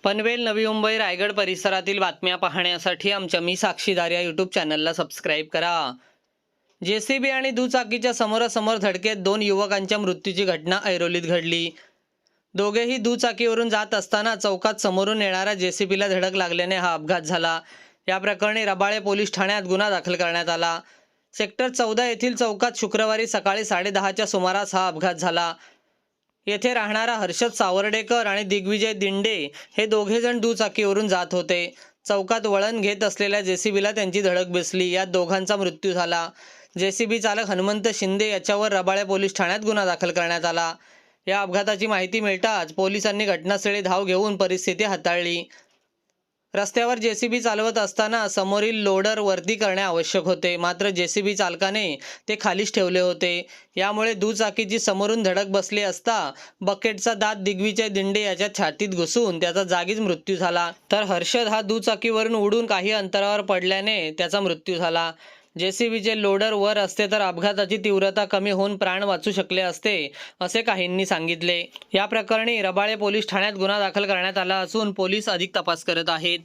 पनवेल, नवी मुंबई, रायगड परिसरातील बातम्या पाहण्यासाठी आमच्या मी साक्षीदार या यूट्यूब चॅनलला सबस्क्राईब करा. जेसीबी आणि दुचाकीच्या समोरासमोर धडकेत 2 युवकांच्या मृत्यूची घटना ऐरोलीत घडली. दोघेही दुचाकीवरून जात असताना चौकात समोरून येणाऱ्या जेसीबीला धडक लागल्याने हा अपघात झाला. या प्रकरणी रबाळे पोलीस ठाण्यात गुन्हा दाखल करण्यात आला. सेक्टर 14 येथील चौकात शुक्रवारी सकाळी 10:30च्या सुमारास हा अपघात झाला. येथे राहणारा हर्षद सावर्डेकर आणि दिग्विजय दिंडे हे दोघेजण दुचाकीवरून जात होते. चौकात वळण घेत असलेल्या जेसीबीला त्यांची धडक बसली. यात दोघांचा मृत्यू झाला. जेसीबी चालक हनुमंत शिंदे याच्यावर रबाळे पोलीस ठाण्यात गुन्हा दाखल करण्यात आला. या अपघाताची माहिती मिळताच पोलिसांनी घटनास्थळी धाव घेऊन परिस्थिती हाताळली. रस्त्यावर जेसीबी चालवत असताना समोरील लोडर वरती करणे आवश्यक होते, मात्र जेसीबी चालकाने ते खालीच ठेवले होते. यामुळे दुचाकीची समोरून धडक बसली असता बकेटचा दात दिग्विजय दिंडे याच्या छातीत घुसून त्याचा जागीच मृत्यू झाला. तर हर्षद हा दुचाकीवरून उडून काही अंतरावर पडल्याने त्याचा मृत्यू झाला. जेसीबीचे लोडर वर असते तर अपघाताची तीव्रता कमी होऊन प्राण वाचू शकले असते, असे काहींनी सांगितले. या प्रकरणी रबाळे पोलीस ठाण्यात गुन्हा दाखल करण्यात आला असून पोलीस अधिक तपास करत आहेत.